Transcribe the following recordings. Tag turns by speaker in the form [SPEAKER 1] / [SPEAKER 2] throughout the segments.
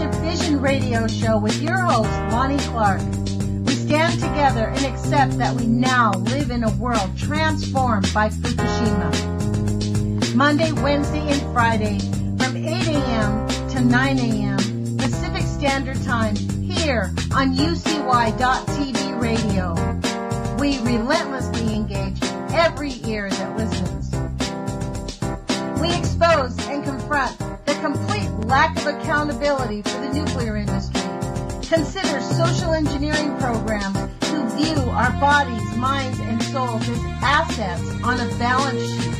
[SPEAKER 1] of Fission radio show with your host, Lonnie Clark. We stand together and accept that we now live in a world transformed by Fukushima. Monday, Wednesday, and Friday from 8 a.m. to 9 a.m. Pacific Standard Time here on UCY.TV radio. We relentlessly engage every ear that listens. We expose and confront the complete lack of accountability for the nuclear industry. Consider social engineering programs who view our bodies, minds, and souls as assets on a balance sheet.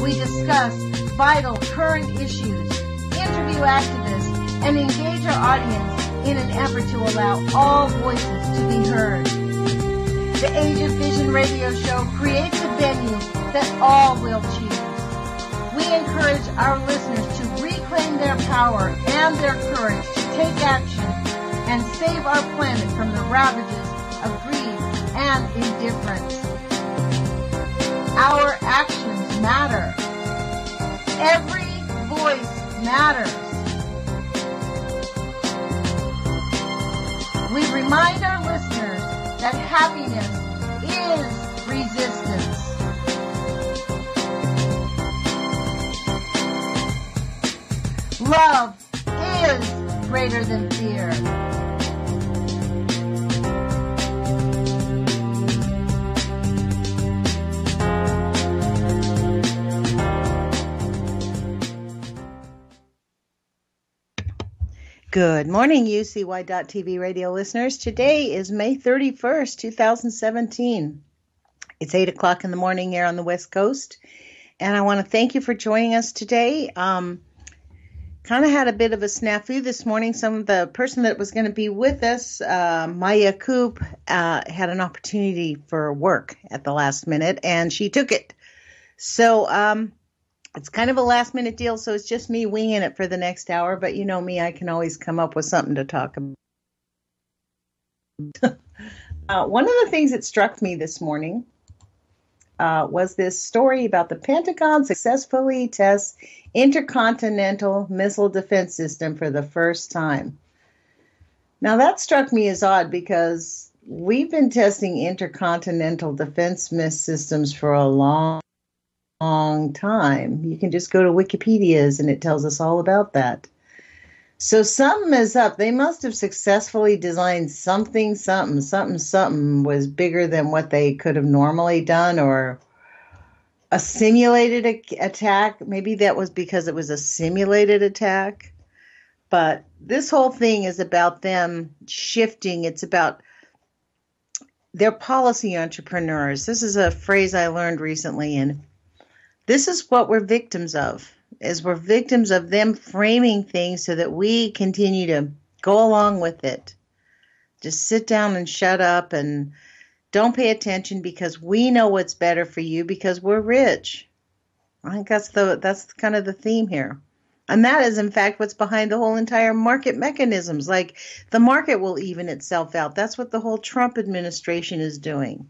[SPEAKER 1] We discuss vital current issues, interview activists, and engage our audience in an effort to allow all voices to be heard. The Age of Fission radio show creates a venue that all will choose. We encourage our listeners to reclaim their power and their courage to take action and save our planet from the ravages of greed and indifference. Our actions matter. Every voice matters. We remind our listeners that happiness is resistance. Love is greater than fear. Good morning, UCY.TV radio listeners. Today is May 31st, 2017. It's 8 o'clock in the morning here on the West Coast, and I want to thank you for joining us today. Kind of had a bit of a snafu this morning. The person that was going to be with us, Maya Coop, had an opportunity for work at the last minute, and she took it. So it's kind of a last minute deal, so it's just me winging it for the next hour. But you know me, I can always come up with something to talk about. One of the things that struck me this morning was this story about the Pentagon successfully tests intercontinental missile defense system for the first time. Now that struck me as odd because we've been testing intercontinental defense systems for a long time. You can just go to Wikipedia's and it tells us all about that. So something is up. They must have successfully designed something was bigger than what they could have normally done, or a simulated attack. Maybe that was because it was a simulated attack. But this whole thing is about them shifting. It's about their policy entrepreneurs. This is a phrase I learned recently, and this is what we're victims of. We're victims of them framing things so that we continue to go along with it. Just sit down and shut up and don't pay attention because we know what's better for you because we're rich. I think that's kind of the theme here. And that is, in fact, what's behind the whole entire market mechanisms. Like, the market will even itself out. That's what the whole Trump administration is doing.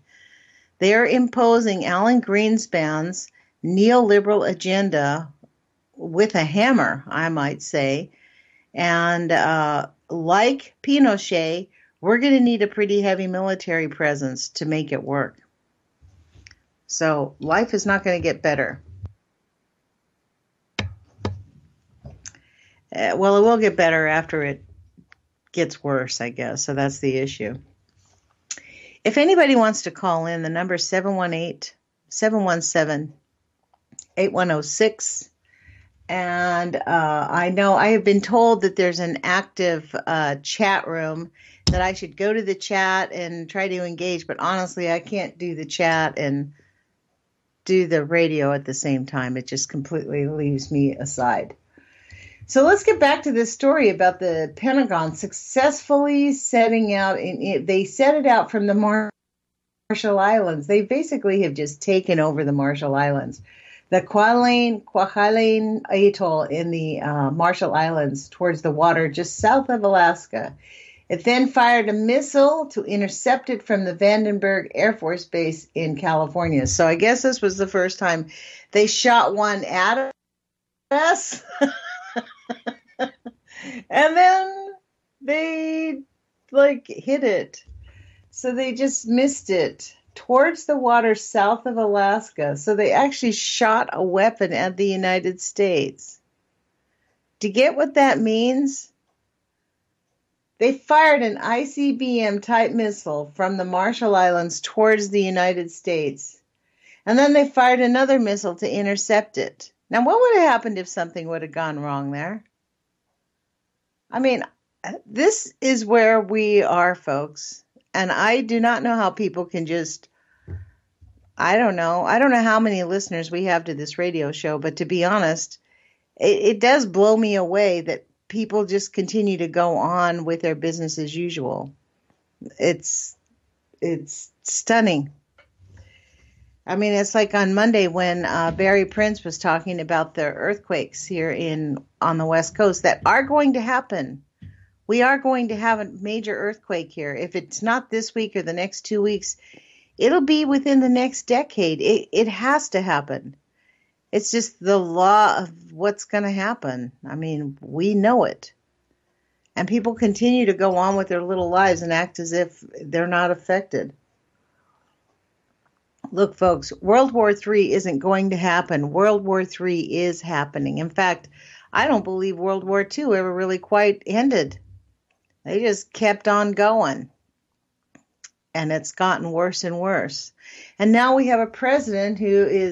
[SPEAKER 1] They're imposing Alan Greenspan's neoliberal agenda with a hammer, I might say. And like Pinochet, we're going to need a pretty heavy military presence to make it work. So life is not going to get better. Well, it will get better after it gets worse, I guess. So that's the issue. If anybody wants to call in, the number is 718-717-8106. And I know I have been told that there's an active chat room, that I should go to the chat and try to engage. But honestly, I can't do the chat and do the radio at the same time. It just completely leaves me aside. So let's get back to this story about the Pentagon successfully setting out. They set it out from the Marshall Islands. They basically have just taken over the Marshall Islands. The Kwajalein Atoll in the Marshall Islands towards the water just south of Alaska. It then fired a missile to intercept it from the Vandenberg Air Force Base in California. So I guess this was the first time they shot one at us. And then they like hit it. So they just missed it towards the water south of Alaska. So they actually shot a weapon at the United States. To get what that means, they fired an ICBM type missile from the Marshall Islands towards the United States. And then they fired another missile to intercept it. Now, what would have happened if something would have gone wrong there? I mean, this is where we are, folks. And I do not know how people can just, I don't know how many listeners we have to this radio show, but to be honest, it does blow me away that people just continue to go on with their business as usual. It's stunning. I mean, it's like on Monday when Barry Prince was talking about the earthquakes here on the West Coast that are going to happen. We are going to have a major earthquake here. If it's not this week or the next 2 weeks, it'll be within the next decade. It has to happen. It's just the law of what's going to happen. I mean, we know it. And people continue to go on with their little lives and act as if they're not affected. Look, folks, World War III isn't going to happen. World War III is happening. In fact, I don't believe World War II ever really quite ended. They just kept on going. And it's gotten worse and worse. And now we have a president who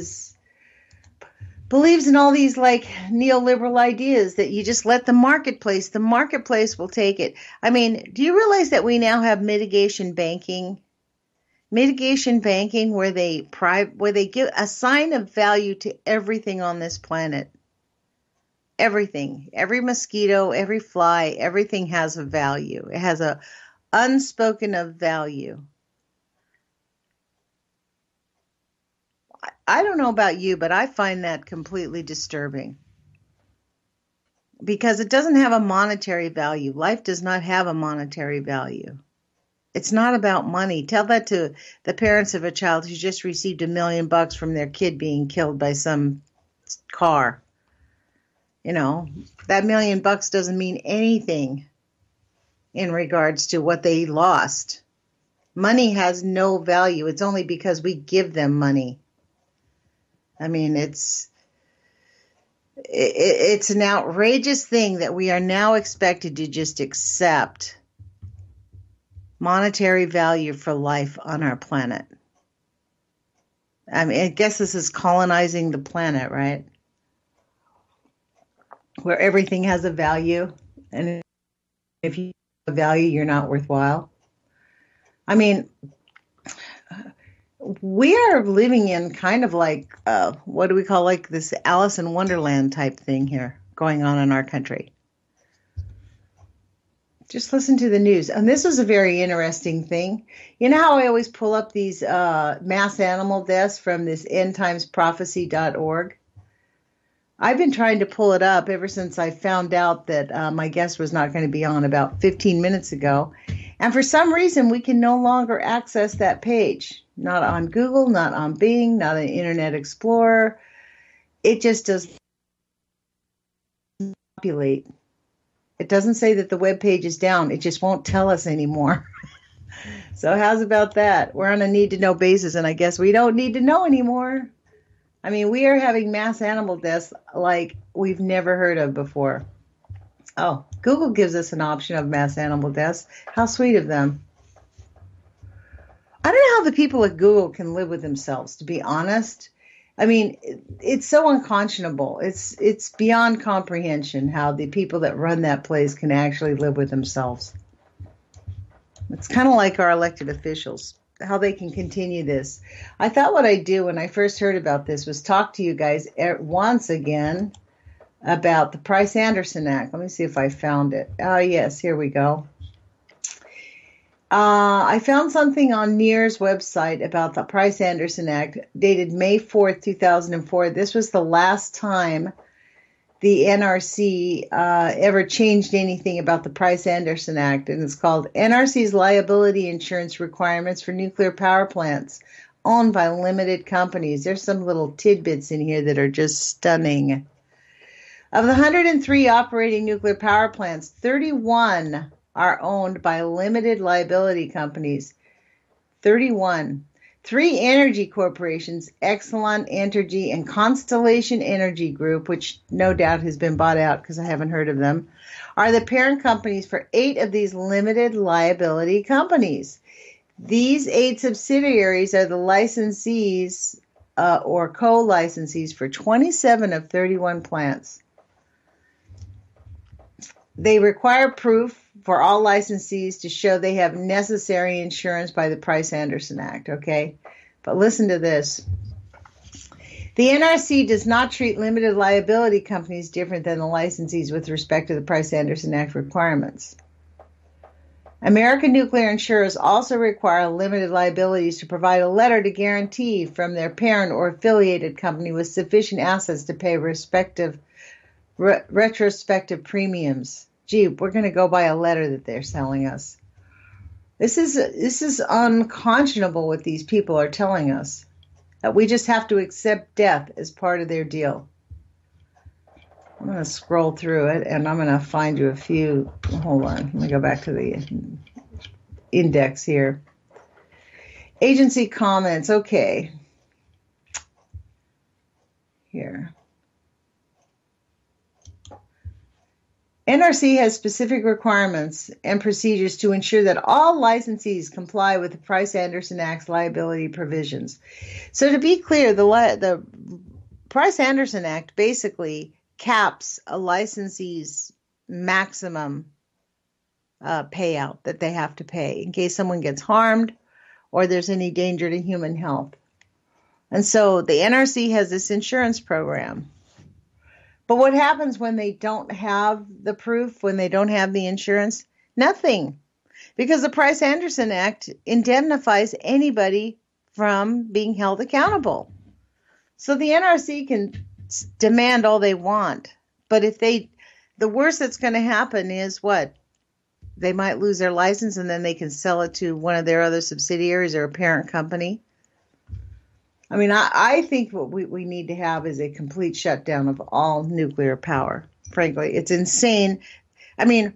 [SPEAKER 1] believes in all these like neoliberal ideas that you just let the marketplace will take it. I mean, do you realize that we now have mitigation banking? Mitigation banking where they give a sign of value to everything on this planet. Everything, every mosquito, every fly, everything has a value. It has a unspoken of value. I don't know about you, but I find that completely disturbing because it doesn't have a monetary value. Life does not have a monetary value. It's not about money. Tell that to the parents of a child who just received $1 million from their kid being killed by some car. You know, that $1 million doesn't mean anything in regards to what they lost. Money has no value. It's only because we give them money. I mean, it's an outrageous thing that we are now expected to just accept monetary value for life on our planet. I mean, I guess this is colonizing the planet, right? Where everything has a value, and if you have a value, you're not worthwhile. I mean, we are living in kind of like, what do we call like this Alice in Wonderland type thing here going on in our country. Just listen to the news. And this is a very interesting thing. You know how I always pull up these mass animal deaths from this endtimesprophecy.org? I've been trying to pull it up ever since I found out that my guest was not going to be on about 15 minutes ago. And for some reason, we can no longer access that page. Not on Google, not on Bing, not on Internet Explorer. It just doesn't populate. It doesn't say that the web page is down. It just won't tell us anymore. So how's about that? We're on a need-to-know basis, and I guess we don't need to know anymore. I mean, we are having mass animal deaths like we've never heard of before. Oh, Google gives us an option of mass animal deaths. How sweet of them. I don't know how the people at Google can live with themselves, to be honest. I mean, it's so unconscionable. It's beyond comprehension how the people that run that place can actually live with themselves. It's kind of like our elected officials, how they can continue this. I thought what I'd do when I first heard about this was talk to you guys once again about the Price-Anderson Act. Let me see if I found it. Oh, yes, here we go. I found something on NEAR's website about the Price-Anderson Act dated May 4th, 2004. This was the last time the NRC ever changed anything about the Price-Anderson Act, and it's called NRC's Liability Insurance Requirements for Nuclear Power Plants Owned by Limited Companies. There's some little tidbits in here that are just stunning. Of the 103 operating nuclear power plants, 31 are owned by limited liability companies. 31. Three energy corporations, Exelon Energy and Constellation Energy Group, which no doubt has been bought out because I haven't heard of them, are the parent companies for 8 of these limited liability companies. These 8 subsidiaries are the licensees or co-licensees for 27 of 31 plants. They require proof for all licensees to show they have necessary insurance by the Price-Anderson Act, okay? But listen to this. The NRC does not treat limited liability companies different than the licensees with respect to the Price-Anderson Act requirements. American nuclear insurers also require limited liabilities to provide a letter to guarantee from their parent or affiliated company with sufficient assets to pay retrospective premiums. Gee, we're going to go by a letter that they're selling us. This is unconscionable what these people are telling us. That we just have to accept death as part of their deal. I'm going to scroll through it, and I'm going to find you a few. Hold on. Let me go back to the index here. Agency comments. Okay. Here. NRC has specific requirements and procedures to ensure that all licensees comply with the Price-Anderson Act's liability provisions. So to be clear, the Price-Anderson Act basically caps a licensee's maximum payout that they have to pay in case someone gets harmed or there's any danger to human health. And so the NRC has this insurance program. But what happens when they don't have the proof, when they don't have the insurance? Nothing. Because the Price-Anderson Act indemnifies anybody from being held accountable. So the NRC can demand all they want. But the worst that's going to happen is what? They might lose their license and then they can sell it to one of their other subsidiaries or a parent company. I mean, I think what we need to have is a complete shutdown of all nuclear power. Frankly, it's insane. I mean,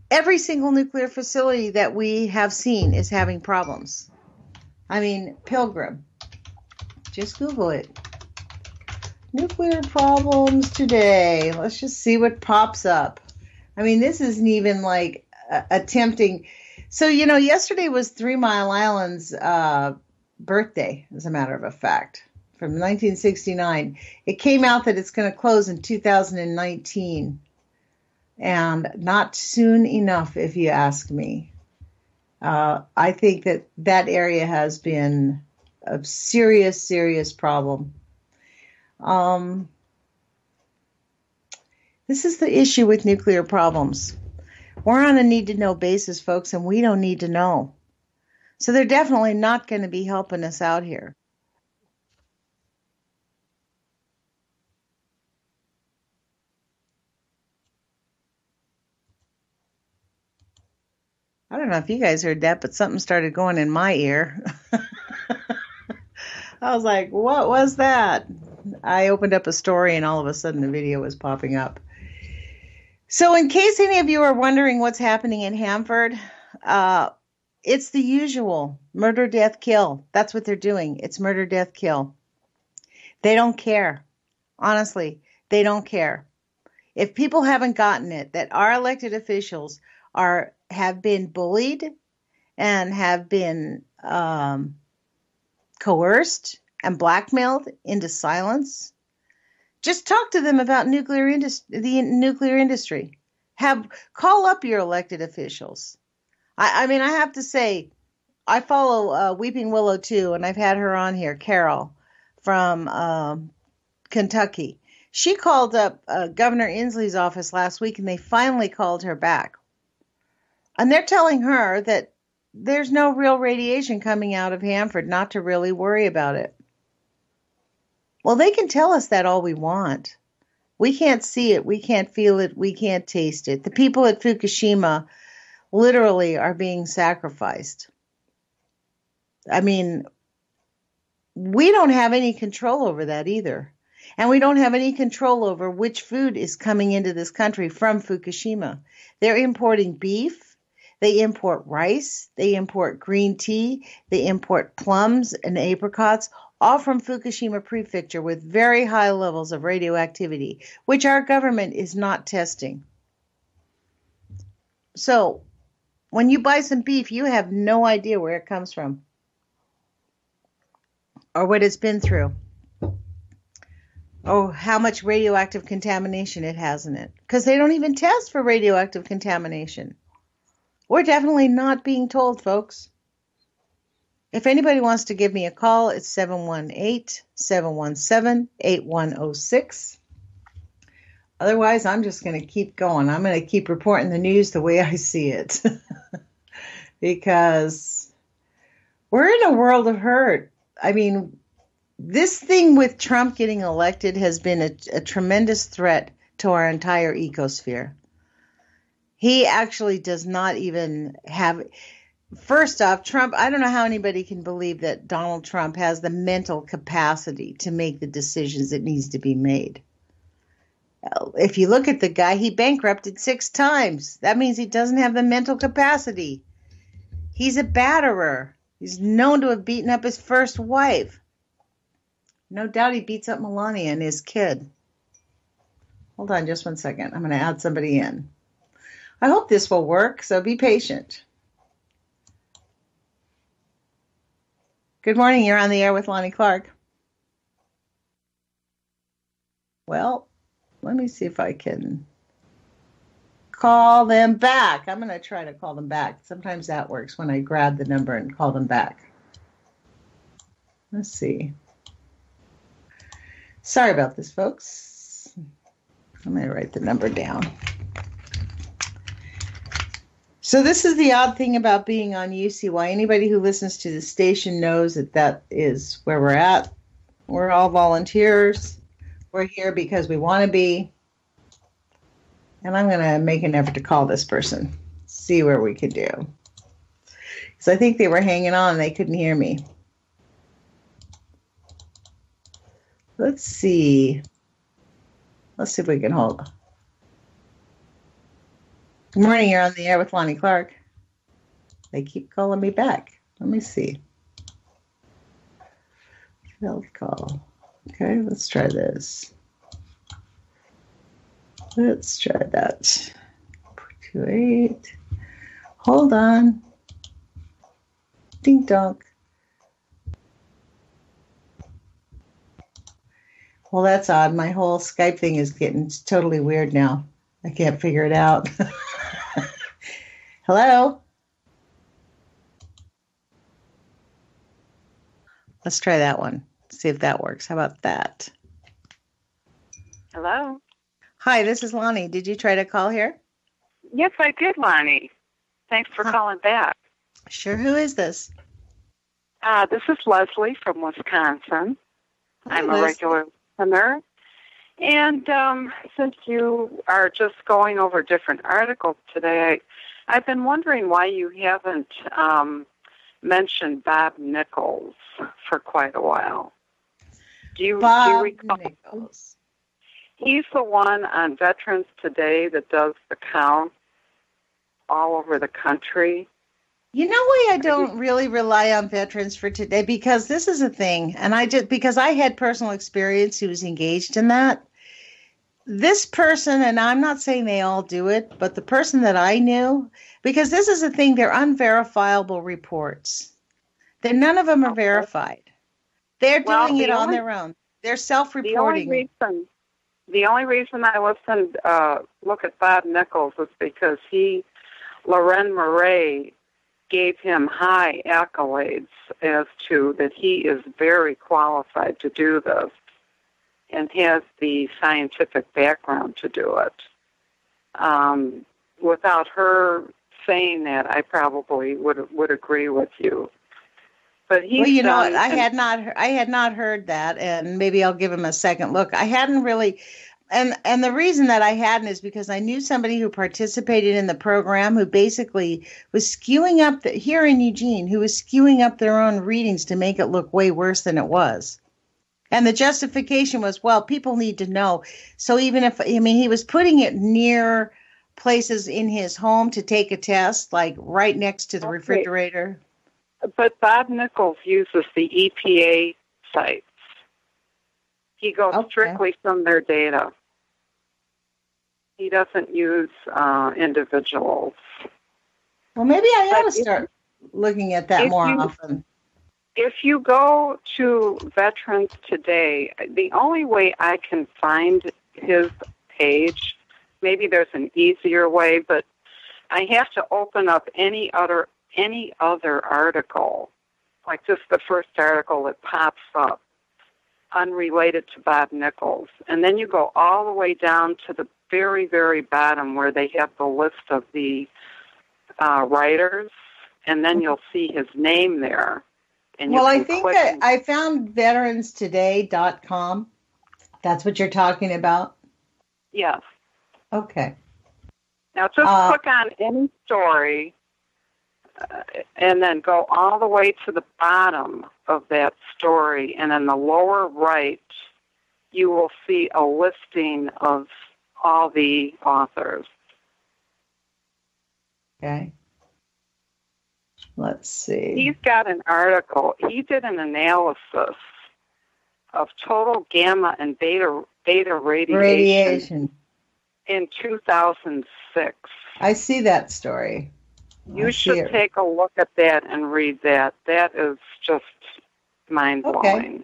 [SPEAKER 1] every single nuclear facility that we have seen is having problems. I mean, Pilgrim. Just Google it. Nuclear problems today. Let's just see what pops up. I mean, this isn't even like attempting. So, yesterday was 3 Mile Island's birthday, as a matter of fact, from 1969. It came out that it's going to close in 2019, and not soon enough, if you ask me. I think that area has been a serious, serious problem. This is the issue with nuclear problems. We're on a need-to-know basis, folks, and we don't need to know. So they're definitely not going to be helping us out here. I don't know if you guys heard that, but something started going in my ear. I was like, what was that? I opened up a story and all of a sudden the video was popping up. So in case any of you are wondering what's happening in Hanford, it's the usual murder, death, kill. That's what they're doing. It's murder, death, kill. They don't care. Honestly, they don't care. If people haven't gotten it, that our elected officials have been bullied and have been coerced and blackmailed into silence, just talk to them about the nuclear industry. Call up your elected officials. I mean, I have to say, I follow Weeping Willow too, and I've had her on here, Carol from Kentucky. She called up Governor Inslee's office last week, and they finally called her back. And they're telling her that there's no real radiation coming out of Hanford, not to really worry about it. Well, they can tell us that all we want. We can't see it. We can't feel it. We can't taste it. The people at Fukushima literally are being sacrificed. I mean, we don't have any control over that either. And we don't have any control over which food is coming into this country from Fukushima. They're importing beef. They import rice. They import green tea. They import plums and apricots, all from Fukushima Prefecture with very high levels of radioactivity, which our government is not testing. So when you buy some beef, you have no idea where it comes from or what it's been through or how much radioactive contamination it has in it, because they don't even test for radioactive contamination. We're definitely not being told, folks. If anybody wants to give me a call, it's 718-717-8106. Otherwise, I'm just going to keep going. I'm going to keep reporting the news the way I see it. Because we're in a world of hurt. I mean, this thing with Trump getting elected has been a tremendous threat to our entire ecosphere. He actually does not even have... First off, Trump, I don't know how anybody can believe that Donald Trump has the mental capacity to make the decisions that needs to be made. If you look at the guy, he bankrupted 6 times. That means he doesn't have the mental capacity. He's a batterer. He's known to have beaten up his first wife. No doubt he beats up Melania and his kid. Hold on just one second. I'm going to add somebody in. I hope this will work, so be patient. Good morning. You're on the air with Lonnie Clark. Well, let me see if I can call them back. I'm going to try to call them back. Sometimes that works when I grab the number and call them back. Let's see. Sorry about this, folks. I'm going to write the number down. So this is the odd thing about being on UCY. Anybody who listens to the station knows that that is where we're at. We're all volunteers. We're here because we want to be. And I'm going to make an effort to call this person, see where we could do. Because I think they were hanging on and they couldn't hear me. Let's see. Let's see if we can hold. Good morning, you're on the air with Lonnie Clark. They keep calling me back. Let me see. Failed call. Okay, let's try this. Let's try that. 428. Hold on. Ding dong. Well, that's odd. My whole Skype thing is getting totally weird now. I can't figure it out. Hello? Let's try that one. See if that works. How about that?
[SPEAKER 2] Hello?
[SPEAKER 1] Hi, this is Lonnie. Did you try to call here?
[SPEAKER 2] Yes, I did, Lonnie. Thanks for calling back.
[SPEAKER 1] Sure. Who is this?
[SPEAKER 2] This is Leslie from Wisconsin.
[SPEAKER 1] Hi,
[SPEAKER 2] I'm
[SPEAKER 1] Leslie.
[SPEAKER 2] a regular listener. And since you are just going over different articles today, I've been wondering why you haven't mentioned Bob Nichols for quite a while. Do you recall?
[SPEAKER 1] Nichols.
[SPEAKER 2] He's the one on Veterans Today that does the count all over the country.
[SPEAKER 1] You know why I don't really rely on Veterans for Today? Because this is a thing, and because I had personal experience who was engaged in that. This person, and I'm not saying they all do it, but the person that I knew, because this is a thing, they're unverifiable reports. None of them are verified. They're doing it on their own. They're self-reporting.
[SPEAKER 2] The only reason I listened, look at Bob Nichols was because Loren Murray gave him high accolades as to that he is very qualified to do this and has the scientific background to do it. Without her saying that, I probably would agree with you. But
[SPEAKER 1] well, you know what? I had not heard that, and maybe I'll give him a second look. I hadn't really, and the reason that I hadn't is because I knew somebody who participated in the program who basically was skewing up here in Eugene, who was skewing up their own readings to make it look way worse than it was. And the justification was, well, people need to know. So even if, I mean, he was putting it near places in his home to take a test, like right next to the refrigerator.
[SPEAKER 2] But Bob Nichols uses the EPA sites. He goes strictly from their data. He doesn't use individuals.
[SPEAKER 1] Well, maybe I ought to start looking at that more often.
[SPEAKER 2] If you go to Veterans Today, the only way I can find his page, maybe there's an easier way, but I have to open up any other article, like just the first article that pops up, unrelated to Bob Nichols. And then you go all the way down to the very, very bottom where they have the list of the writers, and then you'll see his name there. And
[SPEAKER 1] well, I think I found veteranstoday.com. That's what you're talking about?
[SPEAKER 2] Yes.
[SPEAKER 1] Okay.
[SPEAKER 2] Now just click on any story and then go all the way to the bottom of that story. And in the lower right, you will see a listing of all the authors.
[SPEAKER 1] Okay. Let's see.
[SPEAKER 2] He's got an article. He did an analysis of total gamma and beta radiation in 2006.
[SPEAKER 1] I see that story.
[SPEAKER 2] You should take a look at that and read that. That is just mind-blowing.
[SPEAKER 1] Okay.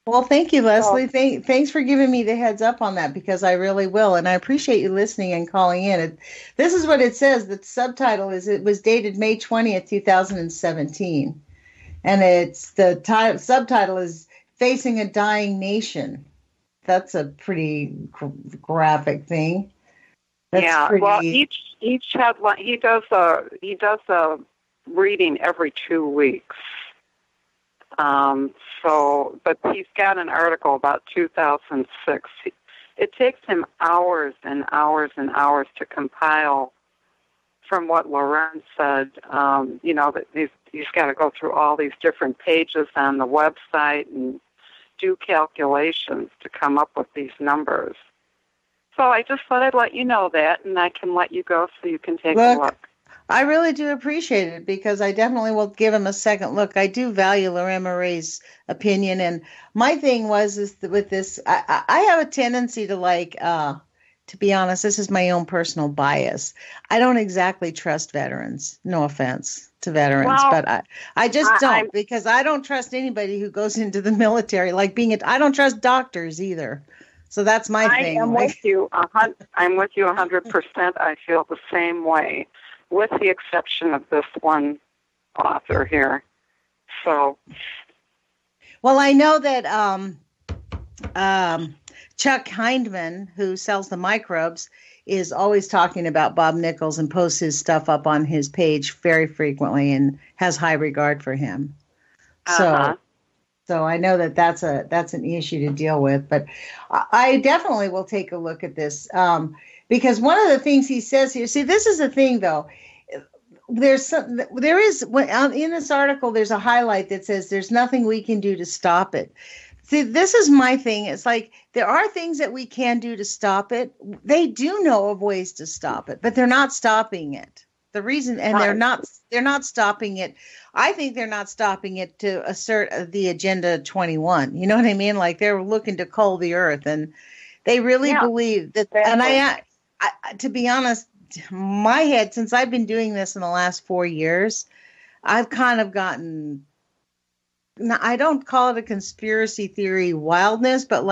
[SPEAKER 1] Well, thank you, Leslie. Thanks for giving me the heads up on that, because I really will. And I appreciate you listening and calling in. This is what it says. The subtitle is, it was dated May 20th, 2017. And it's the subtitle is Facing a Dying Nation. That's a pretty graphic thing.
[SPEAKER 2] That's well, each headline, he does a reading every 2 weeks. But he's got an article about 2006. It takes him hours and hours and hours to compile from what Loren said. That he's got to go through all these different pages on the website and do calculations to come up with these numbers. So I just thought I'd let you know that, and I can let you go so you can take a look.
[SPEAKER 1] I really do appreciate it, because I definitely will give him a second look. I do value Lorraine Murray's opinion, and my thing is with this, I have a tendency to to be honest, this is my own personal bias. I don't exactly trust veterans. No offense to veterans, but I just don't, because I don't trust anybody who goes into the military. I don't trust doctors either. So that's my thing.
[SPEAKER 2] I'm with you 100%. I feel the same way, with the exception of this one author here. So,
[SPEAKER 1] well, I know that Chuck Hindman, who sells the microbes, is always talking about Bob Nichols and posts his stuff up on his page very frequently and has high regard for him. So I know that that's an issue to deal with, but I definitely will take a look at this, because one of the things he says here. See, this is the thing, though. In this article, there's a highlight that says there's nothing we can do to stop it. See, this is my thing. It's like there are things that we can do to stop it. They do know of ways to stop it, but they're not stopping it. The reason, and they're not stopping it. I think they're not stopping it to assert the Agenda 21. You know what I mean? Like, they're looking to cull the earth, and they really believe that. And I, to be honest, my head, since I've been doing this in the last 4 years, I've kind of gotten. Now, I don't call it a conspiracy theory wildness, but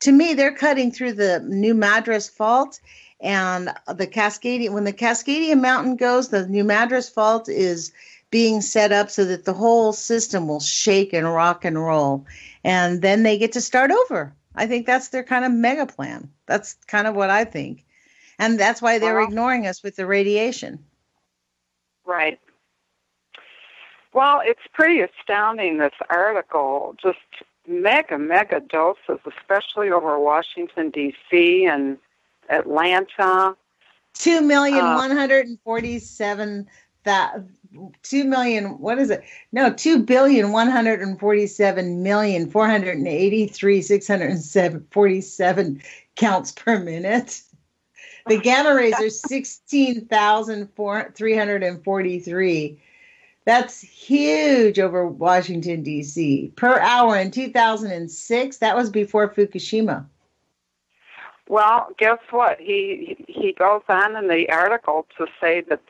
[SPEAKER 1] to me, they're cutting through the New Madras Fault. And when the Cascadia Mountain goes, the New Madras Fault is being set up so that the whole system will shake and rock and roll. And then they get to start over. I think that's their kind of mega plan. That's kind of what I think. And that's why they're ignoring us with the radiation.
[SPEAKER 2] Right. Well, it's pretty astounding, this article. Just mega doses, especially over Washington, D.C. and Atlanta.
[SPEAKER 1] 2,147,000 that 2 million, what is it? No, 2,147,483,647 counts per minute. The gamma rays are 16,343. That's huge over Washington, D.C. per hour in 2006. That was before Fukushima.
[SPEAKER 2] Well, guess what? He goes on in the article to say that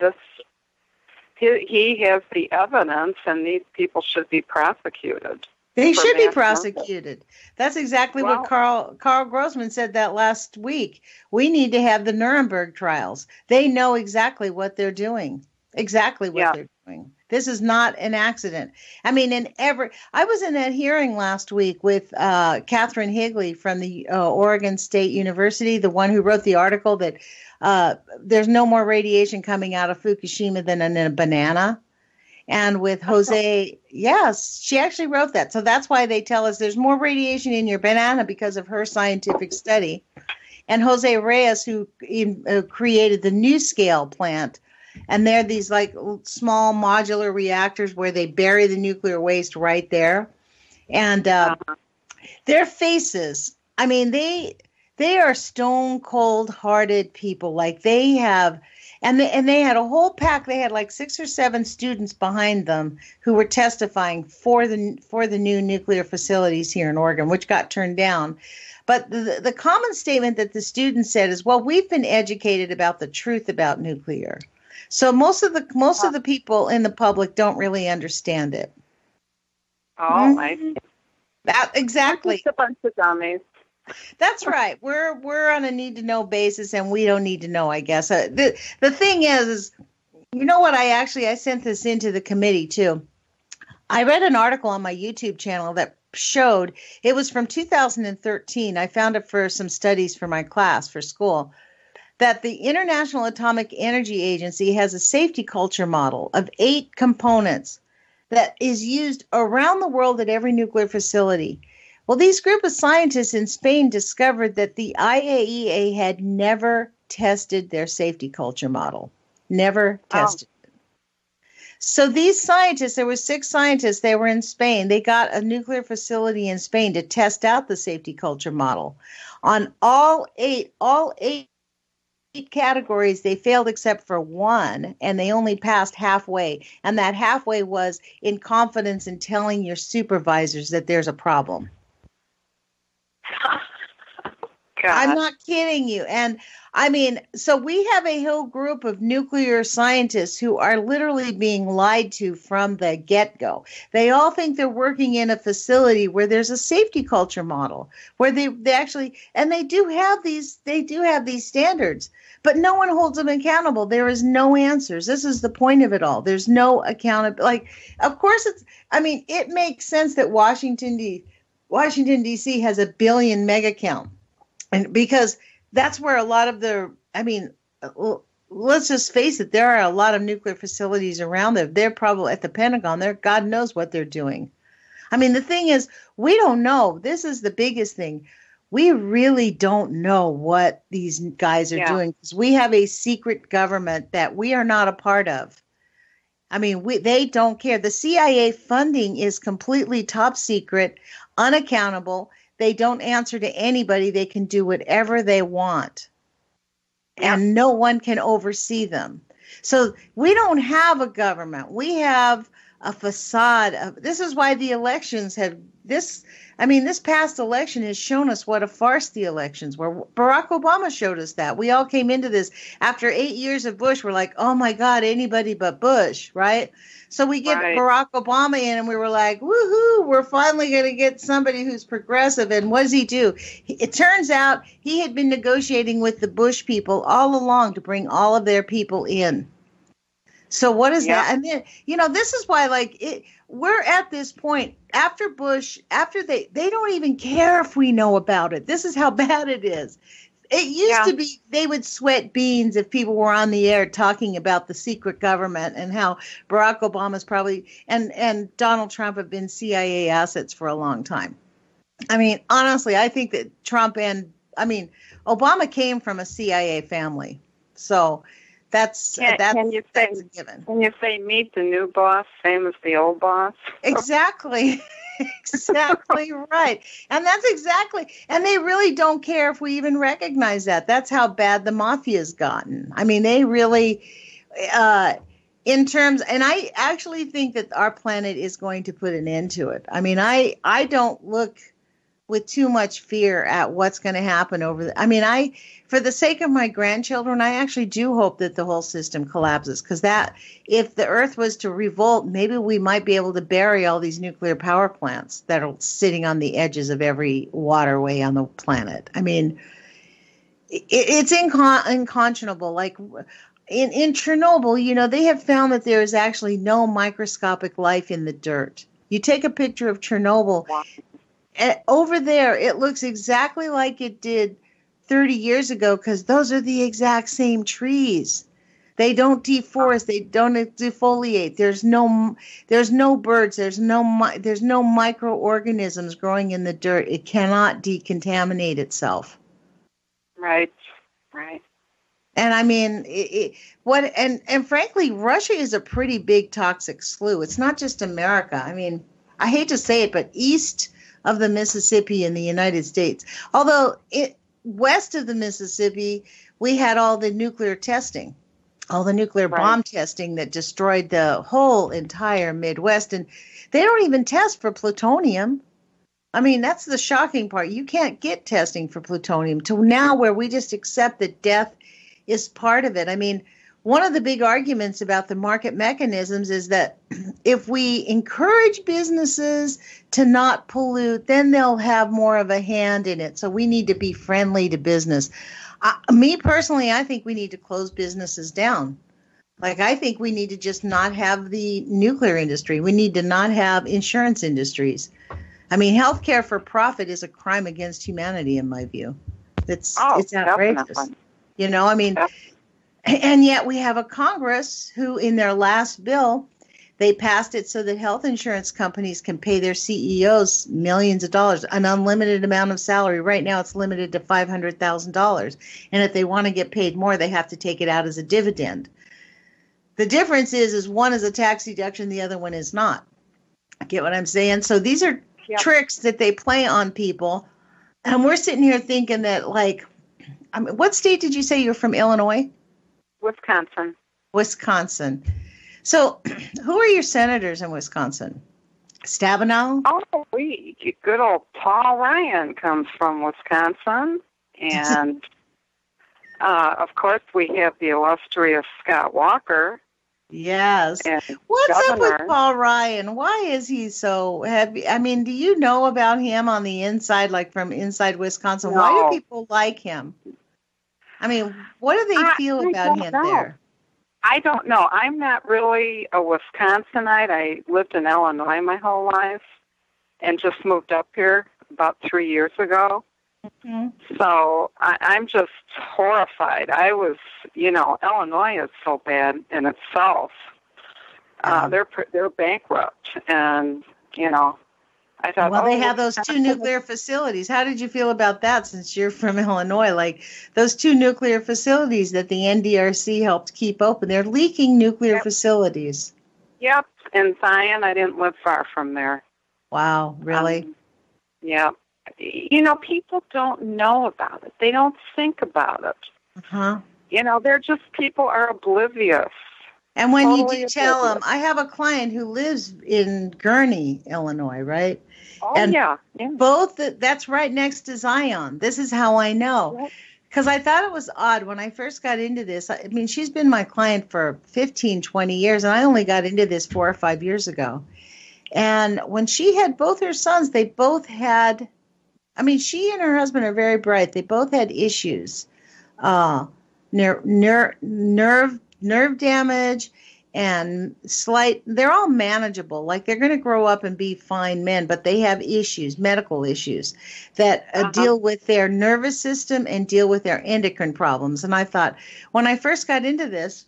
[SPEAKER 2] he has the evidence, and these people should be prosecuted.
[SPEAKER 1] They should be prosecuted. That's exactly what Carl Grossman said that last week. We need to have the Nuremberg trials. They know exactly what they're doing. They're doing. This is not an accident. I mean, I was in that hearing last week with Catherine Higley from the Oregon State University, the one who wrote the article that there's no more radiation coming out of Fukushima than in a banana. And with Jose, yes, she actually wrote that. So that's why they tell us there's more radiation in your banana because of her scientific study. And Jose Reyes, who created the NuScale plant, and they're these like small modular reactors where they bury the nuclear waste right there. And their faces, I mean, they are stone cold hearted people. Like they have, and they had a whole pack. They had like 6 or 7 students behind them who were testifying for the new nuclear facilities here in Oregon, which got turned down. But the common statement that the students said is, well, we've been educated about the truth about nuclear. So most of the people in the public don't really understand it.
[SPEAKER 2] Oh, I see.
[SPEAKER 1] That exactly.
[SPEAKER 2] Just a bunch of dummies.
[SPEAKER 1] That's right. We're on a need to know basis, and we don't need to know, I guess. The thing is, you know what? I sent this into the committee too. I read an article on my YouTube channel that showed, it was from 2013. I found it for some studies for my class for school, that the International Atomic Energy Agency has a safety culture model of 8 components that is used around the world at every nuclear facility. Well, these group of scientists in Spain discovered that the IAEA had never tested their safety culture model. Never tested it. So these scientists, there were 6 scientists, they were in Spain. They got a nuclear facility in Spain to test out the safety culture model. On all eight categories, they failed except for one, and they only passed halfway. And that halfway was in confidence in telling your supervisors that there's a problem.
[SPEAKER 2] God.
[SPEAKER 1] I'm not kidding you. And I mean, so we have a whole group of nuclear scientists who are literally being lied to from the get-go. They all think they're working in a facility where there's a safety culture model, where they actually, and they do have these standards, but no one holds them accountable. There is no answers. This is the point of it all. There's no accountability. Like, of course it makes sense that Washington D.C. has a billion mega count. And because that's where a lot of let's just face it, there are a lot of nuclear facilities around there. They're probably at the Pentagon. God knows what they're doing. I mean, the thing is, we don't know. This is the biggest thing. We really don't know what these guys are doing, because we have a secret government that we are not a part of. I mean, they don't care. The CIA funding is completely top secret, unaccountable. They don't answer to anybody. They can do whatever they want. And no one can oversee them. So we don't have a government. We have a facade. This is why the elections this past election has shown us what a farce the elections were. Barack Obama showed us that. We all came into this after 8 years of Bush. We're like, oh my God, anybody but Bush, right? So we get Barack Obama in, and we were like, woohoo, we're finally going to get somebody who's progressive. And what does he do? It turns out he had been negotiating with the Bush people all along to bring all of their people in. So what is that? And then, this is why, we're at this point after Bush, after they don't even care if we know about it. This is how bad it is. It used to be they would sweat beans if people were on the air talking about the secret government and how Barack Obama's probably and Donald Trump have been CIA assets for a long time. I mean, honestly, I think that Obama came from a CIA family. So
[SPEAKER 2] Can you
[SPEAKER 1] that's a given.
[SPEAKER 2] Can you say meet the new boss, same as the old boss?
[SPEAKER 1] Exactly. Exactly right. And and they really don't care if we even recognize that. That's how bad the mafia's gotten. I mean, they really, in terms, and I actually think that our planet is going to put an end to it. I mean, I don't look with too much fear at what's going to happen for the sake of my grandchildren, I actually do hope that the whole system collapses, because that if the earth was to revolt, maybe we might be able to bury all these nuclear power plants that are sitting on the edges of every waterway on the planet. I mean, it's unconscionable. Like in Chernobyl, they have found that there is actually no microscopic life in the dirt. You take a picture of Chernobyl.
[SPEAKER 2] Wow.
[SPEAKER 1] Over there, it looks exactly like it did 30 years ago, because those are the exact same trees. They don't deforest. They don't defoliate. There's no birds. There's no microorganisms growing in the dirt. It cannot decontaminate itself.
[SPEAKER 2] Right.
[SPEAKER 1] And I mean, and frankly, Russia is a pretty big toxic slough. It's not just America. I mean, I hate to say it, but east of the Mississippi in the United States, although west of the Mississippi, we had all the nuclear testing, all the nuclear bomb testing that destroyed the whole entire Midwest. And they don't even test for plutonium. I mean, that's the shocking part. You can't get testing for plutonium till now, where we just accept that death is part of it. I mean, one of the big arguments about the market mechanisms is that if we encourage businesses to not pollute, then they'll have more of a hand in it. So we need to be friendly to business. Me personally, I think we need to close businesses down. Like, I think we need to just not have the nuclear industry. We need to not have insurance industries. I mean, healthcare for profit is a crime against humanity, in my view. It's outrageous.
[SPEAKER 2] Definitely.
[SPEAKER 1] I mean, and yet we have a Congress who, in their last bill, they passed it so that health insurance companies can pay their CEOs millions of dollars, an unlimited amount of salary. Right now, it's limited to $500,000. And if they want to get paid more, they have to take it out as a dividend. The difference is one is a tax deduction, the other one is not. Get what I'm saying? So these are tricks that they play on people. And we're sitting here thinking that, like, I mean, what state did you say you're from? Illinois? Wisconsin. So who are your senators in Wisconsin? Stabenow?
[SPEAKER 2] Oh, good old Paul Ryan comes from Wisconsin. And, of course, we have the illustrious Scott Walker.
[SPEAKER 1] Yes. What's up with Paul Ryan? Why is he so heavy? I mean, do you know about him on the inside, like from inside Wisconsin?
[SPEAKER 2] No.
[SPEAKER 1] Why do people like him? I mean, what do they feel about him there?
[SPEAKER 2] I don't know. I'm not really a Wisconsinite. I lived in Illinois my whole life and just moved up here about 3 years ago. Mm-hmm. So I'm just horrified. Illinois is so bad in itself. They're bankrupt, and I thought. Well,
[SPEAKER 1] they have those two nuclear facilities. How did you feel about that? Since you're from Illinois, like those two nuclear facilities that the NDRC helped keep open, they're leaking nuclear facilities.
[SPEAKER 2] Yep, in Zion. I didn't live far from there.
[SPEAKER 1] Wow, really?
[SPEAKER 2] Yeah. People don't know about it. They don't think about it. People are oblivious.
[SPEAKER 1] And when you do tell them, I have a client who lives in Gurnee, Illinois, right?
[SPEAKER 2] Oh,
[SPEAKER 1] and
[SPEAKER 2] yeah.
[SPEAKER 1] That's right next to Zion. This is how I know. Because I thought it was odd when I first got into this. I mean, she's been my client for 15, 20 years, and I only got into this 4 or 5 years ago. And when she had both her sons, they both had, she and her husband are very bright. They both had issues, nerve damage, and they're all manageable. Like, they're going to grow up and be fine men, but they have issues, medical issues that deal with their nervous system and deal with their endocrine problems. And I thought, when I first got into this,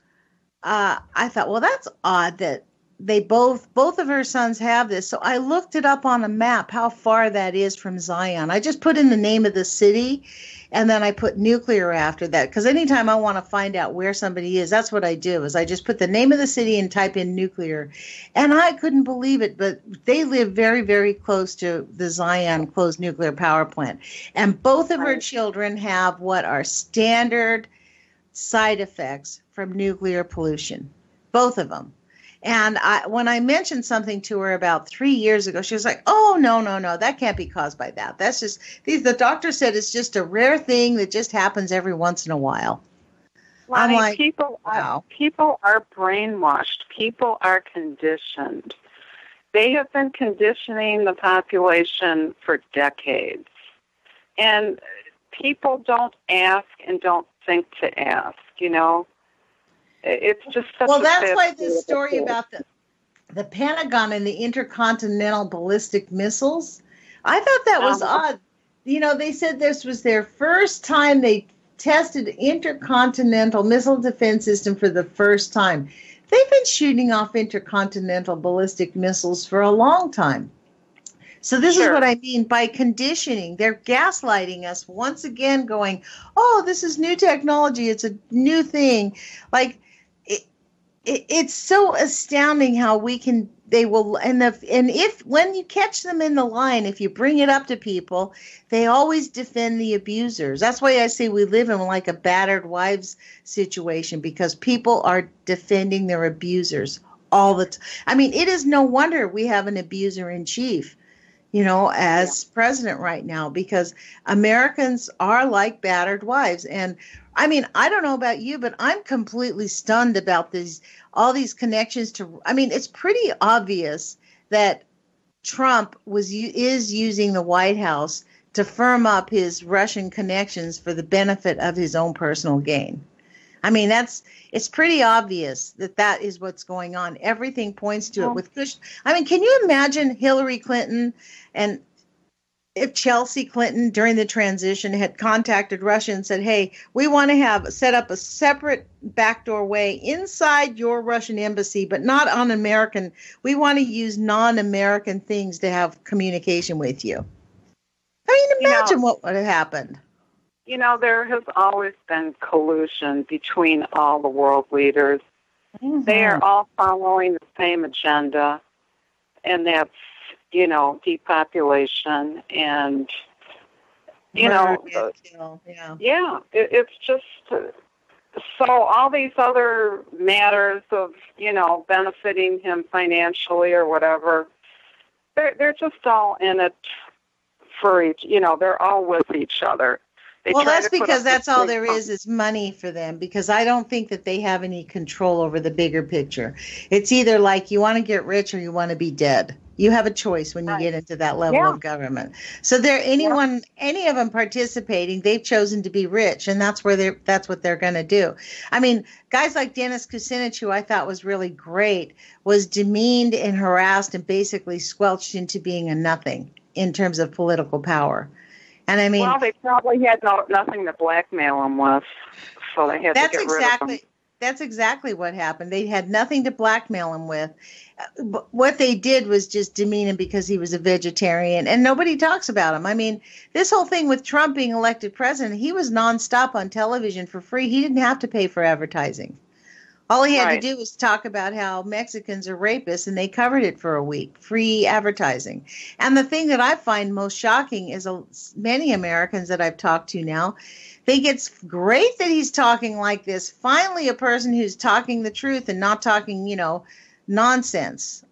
[SPEAKER 1] I thought, well, that's odd that they both of her sons have this. So I looked it up on a map, how far that is from Zion. I just put in the name of the city, and then I put nuclear after that, because anytime I want to find out where somebody is, that's what I do, is I just put the name of the city and type in nuclear. And I couldn't believe it, but they live very, very close to the Zion closed nuclear power plant. And both of her children have what are standard side effects from nuclear pollution. Both of them. And when I mentioned something to her about 3 years ago, she was like, oh, no, that can't be caused by that. That's just, the doctor said it's just a rare thing that just happens every once in a while.
[SPEAKER 2] Lonnie,
[SPEAKER 1] I'm like,
[SPEAKER 2] people
[SPEAKER 1] wow.
[SPEAKER 2] are brainwashed. People are conditioned. They have been conditioning the population for decades. And people don't ask and don't think to ask, you know. It's just such
[SPEAKER 1] well,
[SPEAKER 2] a
[SPEAKER 1] that's
[SPEAKER 2] sad
[SPEAKER 1] why this
[SPEAKER 2] story
[SPEAKER 1] story about the Pentagon and the intercontinental ballistic missiles, I thought that was odd. You know, they said this was their first time they tested intercontinental missile defense system for the first time. They've been shooting off intercontinental ballistic missiles for a long time. So this is what I mean by conditioning. They're gaslighting us once again, going, oh, this is new technology. It's a new thing. Like, it's so astounding how we can, they will, and if, when you catch them in the line, if you bring it up to people, they always defend the abusers. That's why I say we live in like a battered wives situation, because people are defending their abusers all the time. I mean, it is no wonder we have an abuser in chief, you know, as president right now, because Americans are like battered wives. And I mean, I don't know about you, but I'm completely stunned about all these connections to, I mean, it's pretty obvious that Trump is using the White House to firm up his Russian connections for the benefit of his own personal gain. I mean, it's pretty obvious that is what's going on. Everything points to it with Kushner. I mean, can you imagine Hillary Clinton, and if Chelsea Clinton during the transition had contacted Russia and said, hey, we want to set up a separate backdoor way inside your Russian embassy, but not on American. We want to use non-American things to have communication with you. I mean, imagine what would have happened.
[SPEAKER 2] You know, there has always been collusion between all the world leaders. Mm-hmm. They are all following the same agenda, and that's, you know, depopulation and, you know, it's just, so all these other matters of, you know, benefiting him financially or whatever, they're just all in it for each, you know, they're all with each other.
[SPEAKER 1] Well, that's because that's all there is money for them, because I don't think that they have any control over the bigger picture. It's either like you want to get rich or you want to be dead. You have a choice when you get into that level of government. So any of them participating, they've chosen to be rich, and that's what they're going to do. I mean, guys like Dennis Kucinich, who I thought was really great, was demeaned and harassed and basically squelched into being a nothing in terms of political power. And I mean,
[SPEAKER 2] well, they probably had nothing to blackmail him with, so they had to get rid of him.
[SPEAKER 1] That's exactly what happened. They had nothing to blackmail him with. What they did was just demean him because he was a vegetarian, and nobody talks about him. I mean, this whole thing with Trump being elected president, he was nonstop on television for free. He didn't have to pay for advertising. All he had to do was talk about how Mexicans are rapists, and they covered it for a week, free advertising. And the thing that I find most shocking is many Americans that I've talked to now think it's great that he's talking like this. Finally, a person who's talking the truth and not talking, you know, nonsense.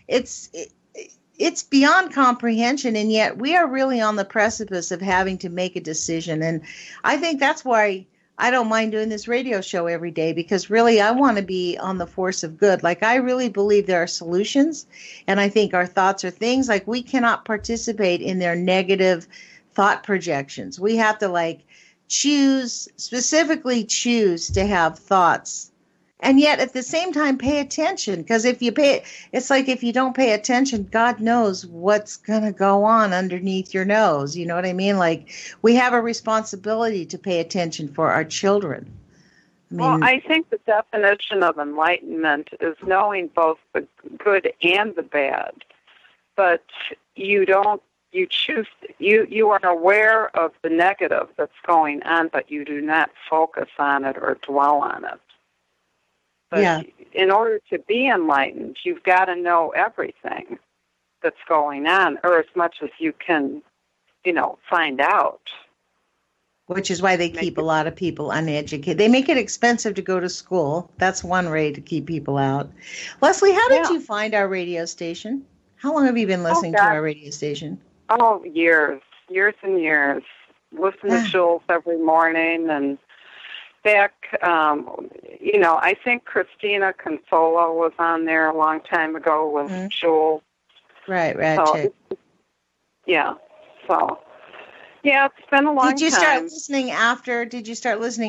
[SPEAKER 1] It's beyond comprehension, and yet we are really on the precipice of having to make a decision. And I think that's why I don't mind doing this radio show every day, because really I want to be on the force of good. Like, I really believe there are solutions, and I think our thoughts are things like we cannot participate in their negative thought projections. We have to specifically choose to have thoughts, and yet at the same time pay attention, because it's like if you don't pay attention, God knows what's going to go on underneath your nose. You know what I mean? Like, we have a responsibility to pay attention for our children.
[SPEAKER 2] Well, I think the definition of enlightenment is knowing both the good and the bad, but you are aware of the negative that's going on, but you do not focus on it or dwell on it. But in order to be enlightened, you've got to know everything that's going on, or as much as you can, find out.
[SPEAKER 1] Which is why they keep a lot of people uneducated. They make it expensive to go to school. That's one way to keep people out. Leslie, how did you find our radio station? How long have you been listening to our radio station?
[SPEAKER 2] Oh, years and years. Listen to Jules every morning, and back, I think Christina Consola was on there a long time ago with Jules.
[SPEAKER 1] Right.
[SPEAKER 2] So, yeah, it's been a long time.
[SPEAKER 1] Did you start listening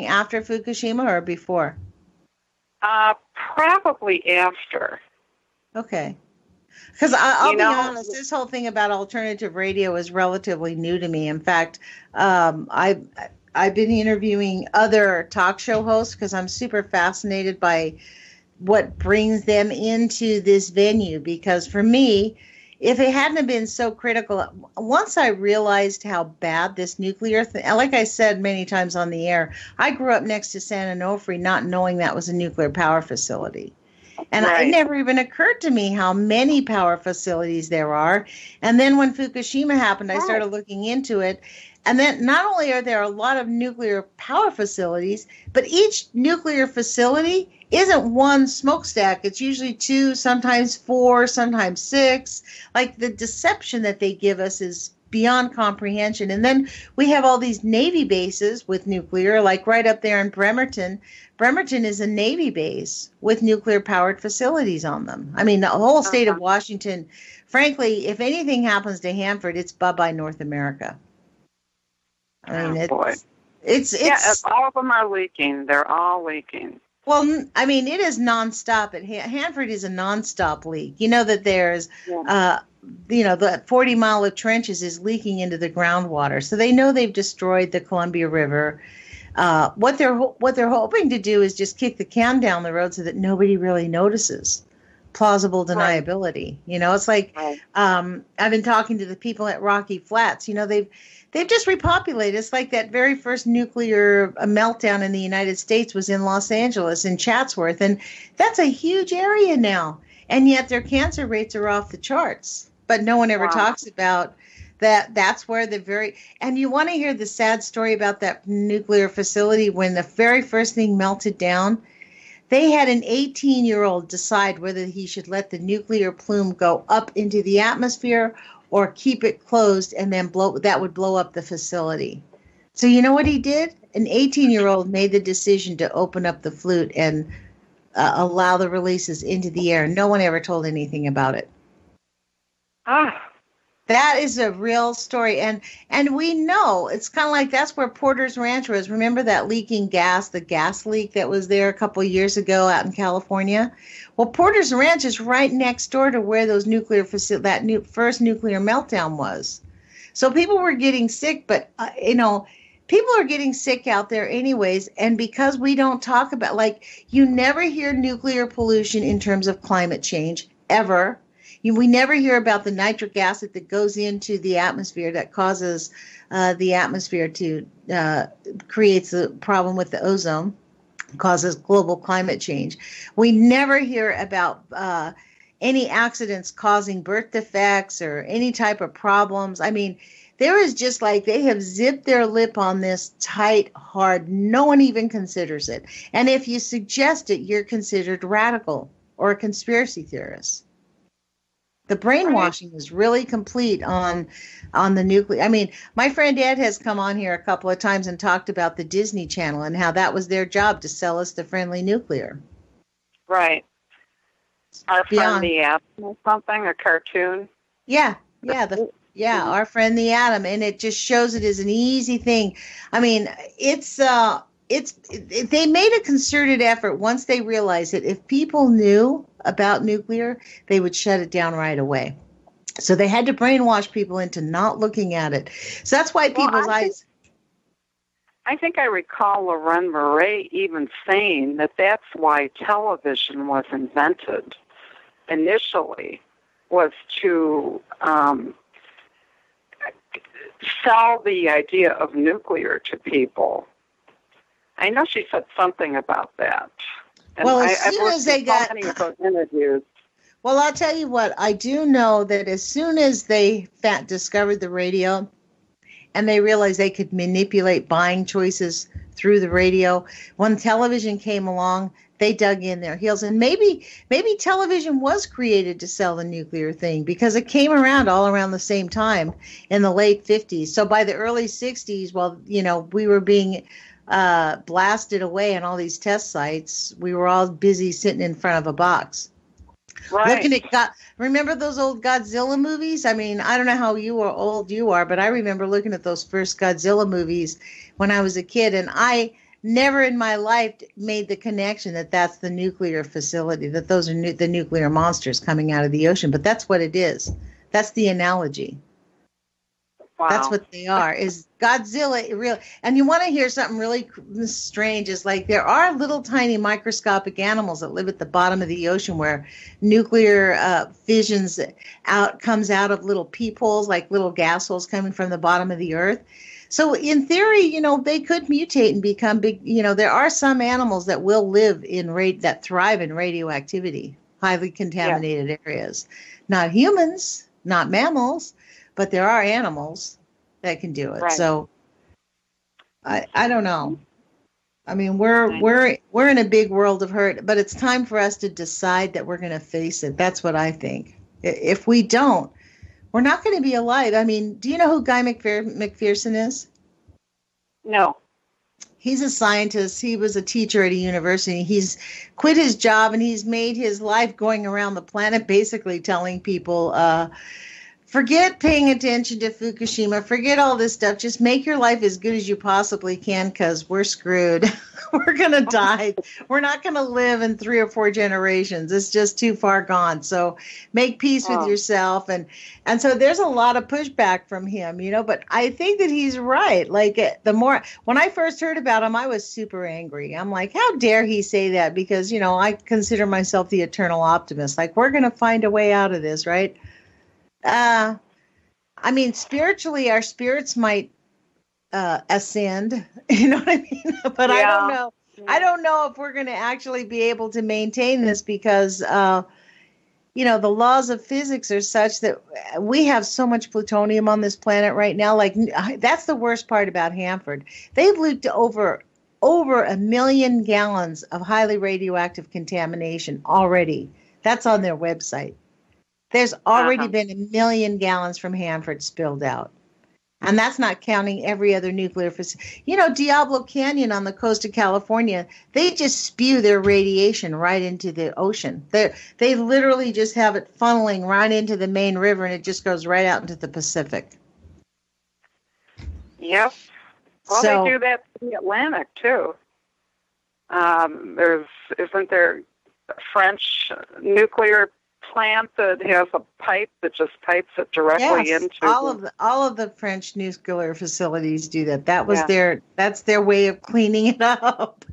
[SPEAKER 1] after Fukushima or before?
[SPEAKER 2] Probably after.
[SPEAKER 1] Okay. Because I'll be honest, this whole thing about alternative radio is relatively new to me. In fact, I've been interviewing other talk show hosts because I'm super fascinated by what brings them into this venue. Because for me, if it hadn't been so critical, once I realized how bad this nuclear thing, like I said many times on the air, I grew up next to San Onofre not knowing that was a nuclear power facility. And it never even occurred to me how many power facilities there are. And then when Fukushima happened, I started looking into it. And then not only are there a lot of nuclear power facilities, but each nuclear facility isn't one smokestack. It's usually 2, sometimes 4, sometimes 6. Like the deception that they give us is beyond comprehension. And then we have all these Navy bases with nuclear, like right up there in Bremerton. Bremerton is a Navy base with nuclear-powered facilities on them. I mean, the whole state of Washington, frankly, if anything happens to Hanford, it's bye-bye North America. I mean, it's
[SPEAKER 2] all of them are leaking. They're all leaking.
[SPEAKER 1] Well, I mean, it is nonstop. Hanford is a nonstop leak. You know that there's, the 40 mile of trenches is leaking into the groundwater. So they know they've destroyed the Columbia River. What they're hoping to do is just kick the can down the road so that nobody really notices. Plausible deniability. It's like I've been talking to the people at Rocky Flats. They've just repopulated. It's like that very first nuclear meltdown in the United States was in Los Angeles, in Chatsworth. And that's a huge area now. And yet their cancer rates are off the charts. But no one ever talks about that. That's where and you want to hear the sad story about that nuclear facility when the very first thing melted down. They had an 18-year-old decide whether he should let the nuclear plume go up into the atmosphere or keep it closed and then that would blow up the facility. So you know what he did? An 18-year-old made the decision to open up the flute and allow the releases into the air. No one ever told anything about it. That is a real story. And we know it's kind of like that's where Porter's Ranch was. Remember that leaking gas, the gas leak that was there a couple of years ago out in California? Well, Porter's Ranch is right next door to where those first nuclear meltdown was. So people were getting sick, but, people are getting sick out there anyways. And because we don't talk about, you never hear nuclear pollution in terms of climate change, ever. We never hear about the nitric acid that goes into the atmosphere that causes the atmosphere to creates a problem with the ozone, causes global climate change. We never hear about any accidents causing birth defects or any type of problems. I mean, there is just they have zipped their lip on this tight, hard. No one even considers it. And if you suggest it, you're considered radical or a conspiracy theorist. The brainwashing is really complete on the nuclear. I mean, my friend Ed has come on here a couple of times and talked about the Disney Channel and how that was their job to sell us the friendly nuclear.
[SPEAKER 2] Right. Our friend the Atom or something, a cartoon.
[SPEAKER 1] Yeah, our friend the Atom, and it just shows it as an easy thing. I mean, they made a concerted effort once they realized that if people knew about nuclear, they would shut it down right away. So they had to brainwash people into not looking at it. So that's why people's eyes.
[SPEAKER 2] I think I recall Loren Murray even saying that that's why television was invented initially, was to sell the idea of nuclear to people. I know she said something about that. And
[SPEAKER 1] well, as soon as they got
[SPEAKER 2] many of those interviews.
[SPEAKER 1] Well, I'll tell you what, I do know that as soon as they discovered the radio and they realized they could manipulate buying choices through the radio, when television came along, they dug in their heels. And maybe television was created to sell the nuclear thing because it came around all around the same time in the late 50s. So by the early 60s, well, we were being blasted away on all these test sites. We were all busy sitting in front of a box.
[SPEAKER 2] Right.
[SPEAKER 1] Looking at remember those old Godzilla movies? I mean, I don't know how old you are, but I remember looking at those first Godzilla movies when I was a kid, and I never in my life made the connection that that's the nuclear facility, that those are the nuclear monsters coming out of the ocean. But that's what it is. That's the analogy.
[SPEAKER 2] Wow.
[SPEAKER 1] That's what they are, is Godzilla real. And you want to hear something really strange, is like there are little tiny microscopic animals that live at the bottom of the ocean where nuclear fissions comes out of little peepholes, like little gas holes coming from the bottom of the earth. So in theory, they could mutate and become big. There are some animals that will live that thrive in radioactivity, highly contaminated areas. Not humans, not mammals, but there are animals that can do it.
[SPEAKER 2] Right.
[SPEAKER 1] So I don't know. I mean, we're in a big world of hurt, but it's time for us to decide that we're going to face it. That's what I think. If we don't, we're not going to be alive. I mean, do you know who Guy McPherson is?
[SPEAKER 2] No.
[SPEAKER 1] He's a scientist. He was a teacher at a university. He's quit his job and he's made his life going around the planet basically telling people, forget paying attention to Fukushima. Forget all this stuff. Just make your life as good as you possibly can because we're screwed. We're going to die. We're not going to live in 3 or 4 generations. It's just too far gone. So make peace with yourself. And so there's a lot of pushback from him, but I think that he's right. Like when I first heard about him, I was super angry. I'm like, how dare he say that? Because, I consider myself the eternal optimist. Like, we're going to find a way out of this, right? I mean, spiritually, our spirits might ascend. You know what I mean? But I don't know. I don't know if we're going to actually be able to maintain this because, the laws of physics are such that we have so much plutonium on this planet right now. Like, that's the worst part about Hanford. They've leaked over 1 million gallons of highly radioactive contamination already. That's on their website. There's already been 1 million gallons from Hanford spilled out. And that's not counting every other nuclear facility. Diablo Canyon on the coast of California, they just spew their radiation right into the ocean. They literally just have it funneling right into the main river, and it just goes right out into the Pacific.
[SPEAKER 2] Yep. Well, they do that in the Atlantic, too. Isn't there a French nuclear plant that has a pipe that just pipes it directly into
[SPEAKER 1] all of the French nuclear facilities do that. That's their way of cleaning it up.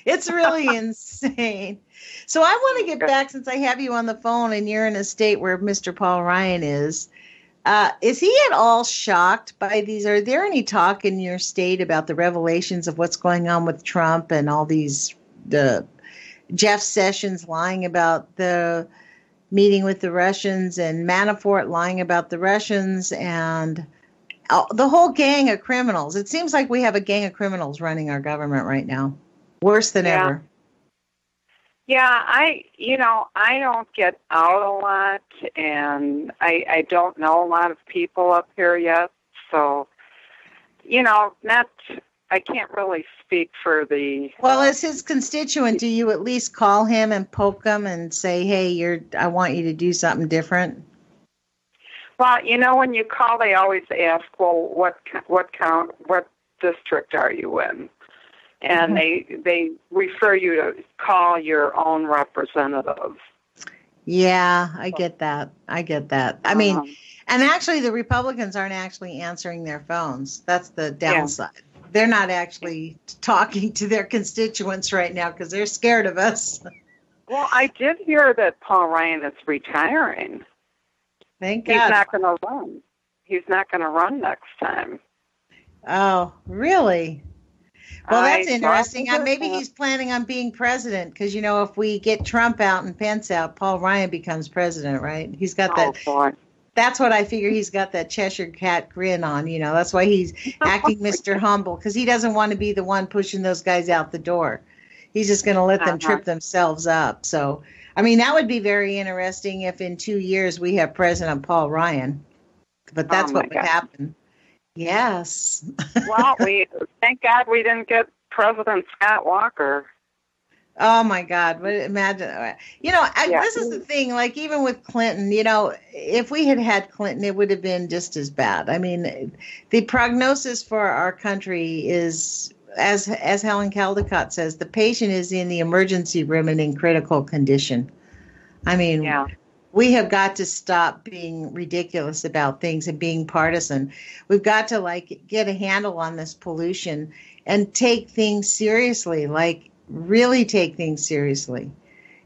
[SPEAKER 1] It's really insane. So I want to get back, since I have you on the phone and you're in a state where Mr. Paul Ryan is he at all shocked by these? Are there any talk in your state about the revelations of what's going on with Trump and all these, the Jeff Sessions lying about the meeting with the Russians and Manafort lying about the Russians and the whole gang of criminals? It seems like we have a gang of criminals running our government right now. Worse than ever.
[SPEAKER 2] Yeah, I don't get out a lot, and I don't know a lot of people up here yet. So, I can't really speak for the...
[SPEAKER 1] Well, as his constituent, do you at least call him and poke him and say, hey, I want you to do something different?
[SPEAKER 2] Well, when you call, they always ask, well, what district are you in? And they refer you to call your own representative.
[SPEAKER 1] Yeah, I get that. I mean, and actually the Republicans aren't actually answering their phones. That's the downside. they're not actually talking to their constituents right now because they're scared of us.
[SPEAKER 2] Well, I did hear that Paul Ryan is retiring.
[SPEAKER 1] Thank God.
[SPEAKER 2] He's not going to run. He's not going to run next time.
[SPEAKER 1] Oh, really? Well, that's interesting. Maybe
[SPEAKER 2] that.
[SPEAKER 1] he's planning on being president because, you know, if we get Trump out and Pence out, Paul Ryan becomes president, right? He's got that.
[SPEAKER 2] Boy.
[SPEAKER 1] That's what I figure. He's got that Cheshire Cat grin on, you know. That's why he's acting Mr. Humble, because he doesn't want to be the one pushing those guys out the door. He's just going to let them trip themselves up. So, I mean, that would be very interesting if in 2 years we have President Paul Ryan. But that's what would happen. Yes.
[SPEAKER 2] Well, thank God we didn't get President Scott Walker.
[SPEAKER 1] Oh, my God. But imagine, you know, this is the thing, like even with Clinton, you know, if we had had Clinton, it would have been just as bad. I mean, the prognosis for our country is, as Helen Caldicott says, the patient is in the emergency room and in critical condition. I mean, we have got to stop being ridiculous about things and being partisan. We've got to, like, get a handle on this pollution and take things seriously, like, really take things seriously.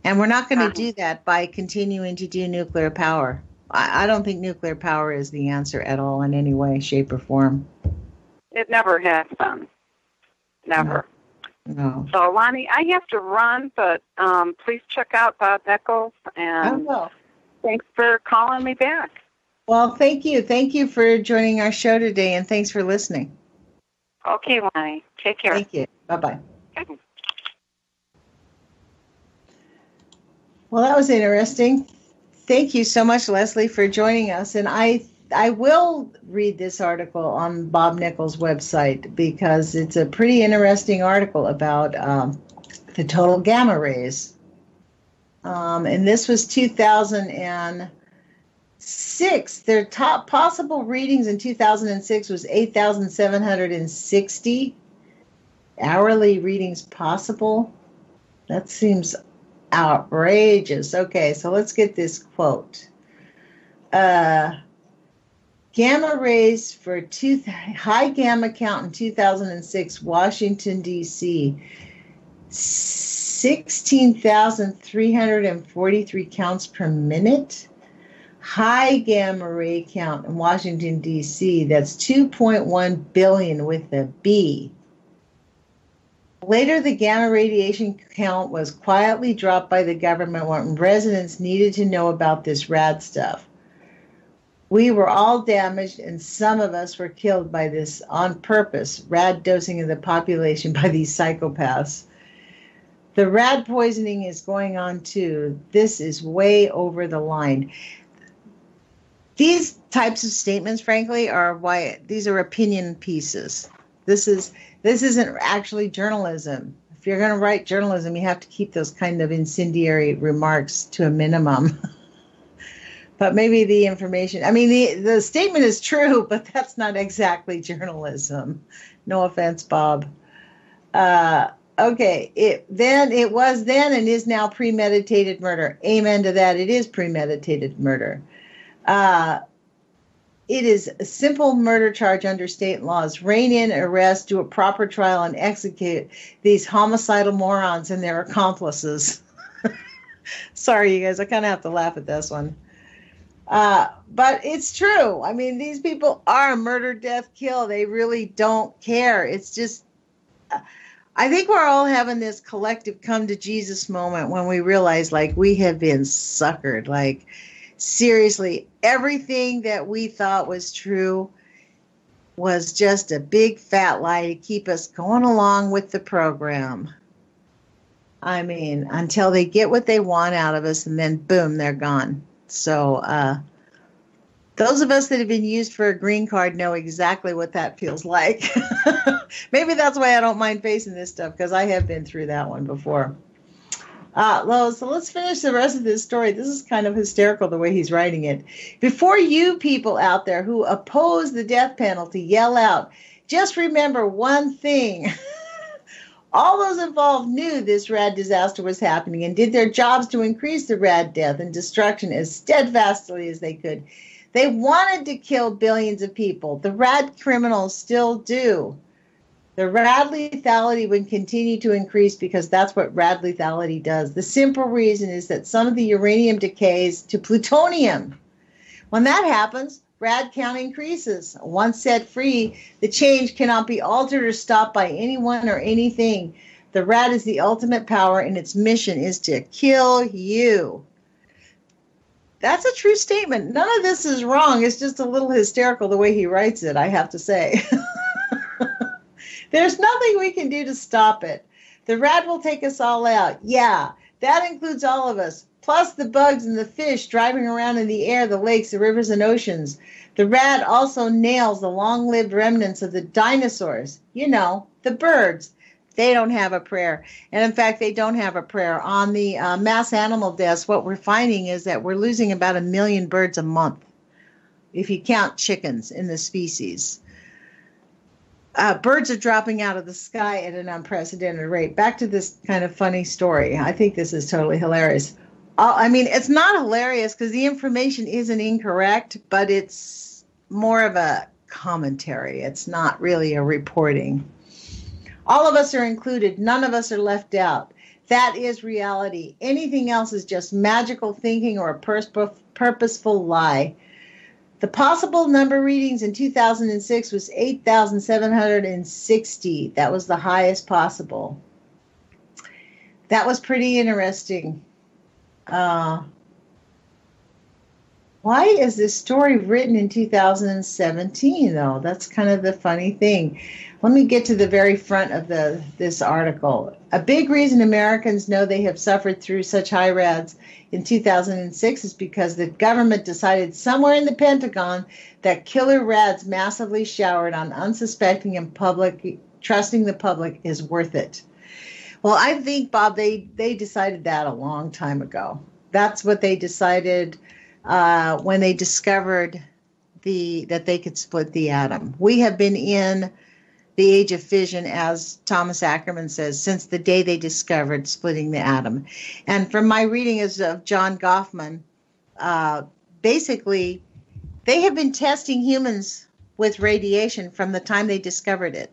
[SPEAKER 1] And we're not going to do that by continuing to do nuclear power. I don't think nuclear power is the answer at all in any way, shape, or form.
[SPEAKER 2] It never has been. Never.
[SPEAKER 1] No.
[SPEAKER 2] So, Lonnie, I have to run, but please check out Bob Nichols. And thanks for calling me back.
[SPEAKER 1] Well, thank you. Thank you for joining our show today, and thanks for listening.
[SPEAKER 2] Okay, Lonnie. Take care.
[SPEAKER 1] Thank you. Bye-bye.
[SPEAKER 2] Okay.
[SPEAKER 1] Well, that was interesting. Thank you so much, Leslie, for joining us. And I will read this article on Bob Nichols' website because it's a pretty interesting article about the total gamma rays. And this was 2006. Their top possible readings in 2006 was 8,760 hourly readings possible. That seems outrageous. Okay, so let's get this quote. Gamma rays for high gamma count in 2006, Washington, D.C., 16,343 counts per minute. High gamma ray count in Washington, D.C., that's 2.1 billion with a B. Later, the gamma radiation count was quietly dropped by the government when residents needed to know about this rad stuff. We were all damaged, and some of us were killed by this on purpose, rad dosing of the population by these psychopaths. The rad poisoning is going on, too. This is way over the line. These types of statements, frankly, these are opinion pieces. This isn't actually journalism. If you're going to write journalism, you have to keep those kind of incendiary remarks to a minimum. But maybe the information, I mean, the statement is true, but that's not exactly journalism. No offense, Bob. Okay, it was then and is now premeditated murder. Amen to that. It is premeditated murder. It is a simple murder charge under state laws. Rein in, arrest, do a proper trial, and execute these homicidal morons and their accomplices. Sorry, you guys, I kind of have to laugh at this one. But it's true. I mean, these people are murder, death, kill. They really don't care. It's just, I think we're all having this collective come to Jesus moment when we realize, like, we have been suckered. Like, seriously, everything that we thought was true was just a big fat lie to keep us going along with the program. I mean, until they get what they want out of us, and then boom, they're gone. So those of us that have been used for a green card know exactly what that feels like. Maybe that's why I don't mind facing this stuff, because I have been through that one before. So let's finish the rest of this story. This is kind of hysterical the way he's writing it. Before you people out there who oppose the death penalty yell out, just remember one thing. All those involved knew this rad disaster was happening and did their jobs to increase the rad death and destruction as steadfastly as they could. They wanted to kill billions of people. The rad criminals still do. The rad lethality would continue to increase because that's what rad lethality does. The simple reason is that some of the uranium decays to plutonium. When that happens, rad count increases. Once set free, the change cannot be altered or stopped by anyone or anything. The rad is the ultimate power, and its mission is to kill you. That's a true statement. None of this is wrong. It's just a little hysterical the way he writes it, I have to say. There's nothing we can do to stop it. The rad will take us all out. Yeah, that includes all of us, plus the bugs and the fish driving around in the air, the lakes, the rivers, and oceans. The rad also nails the long-lived remnants of the dinosaurs. You know, the birds. They don't have a prayer. And in fact, they don't have a prayer. On the mass animal deaths, what we're finding is that we're losing about 1 million birds a month, if you count chickens in the species. Birds are dropping out of the sky at an unprecedented rate. Back to this kind of funny story. I think this is totally hilarious. I mean, it's not hilarious because the information isn't incorrect, but it's more of a commentary. It's not really a reporting. All of us are included. None of us are left out. That is reality. Anything else is just magical thinking or a purposeful lie. The possible number readings in 2006 was 8,760. That was the highest possible. That was pretty interesting. Why is this story written in 2017, though? That's kind of the funny thing. Let me get to the very front of this article. A big reason Americans know they have suffered through such high rads in 2006 is because the government decided somewhere in the Pentagon that killer rads massively showered on unsuspecting and trusting the public is worth it. Well, I think, Bob, they decided that a long time ago. That's what they decided when they discovered that they could split the atom. We have been in the Age of Fission, as Thomas Ackerman says, since the day they discovered splitting the atom. And from my reading of John Goffman, basically, they have been testing humans with radiation from the time they discovered it.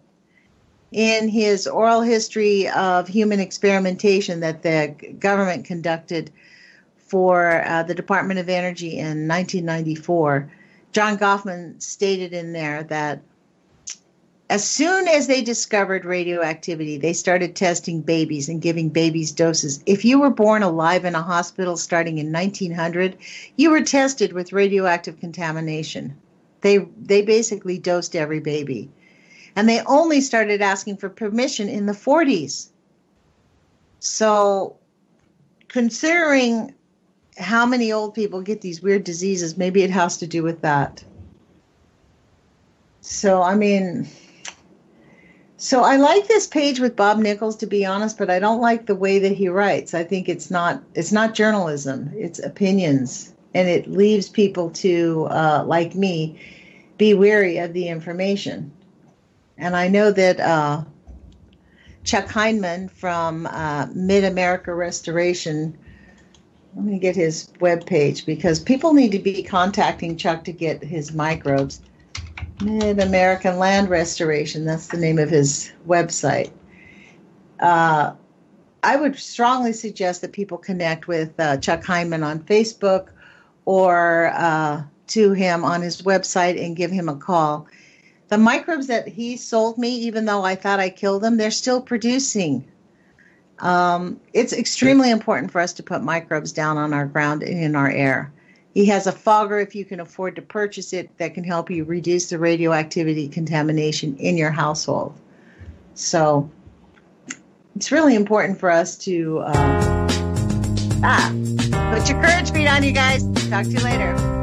[SPEAKER 1] In his oral history of human experimentation that the government conducted for the Department of Energy in 1994, John Goffman stated in there that as soon as they discovered radioactivity, they started testing babies and giving babies doses. If you were born alive in a hospital starting in 1900, you were tested with radioactive contamination. They basically dosed every baby. And they only started asking for permission in the 40s. So considering how many old people get these weird diseases, maybe it has to do with that. So, I mean, I like this page with Bob Nichols, to be honest, but I don't like the way that he writes. I think it's not journalism, it's opinions. And it leaves people to, like me, be wary of the information. And I know that Chuck Heinemann from Mid-America Restoration, let me get his webpage because people need to be contacting Chuck to get his microbes. Mid-American Land Restoration, that's the name of his website. I would strongly suggest that people connect with Chuck Heinemann on Facebook or to him on his website and give him a call. The microbes that he sold me, even though I thought I killed them, they're still producing. It's extremely important for us to put microbes down on our ground and in our air. He has a fogger, if you can afford to purchase it, that can help you reduce the radioactivity contamination in your household. So it's really important for us to put your courage feet on, you guys. Talk to you later.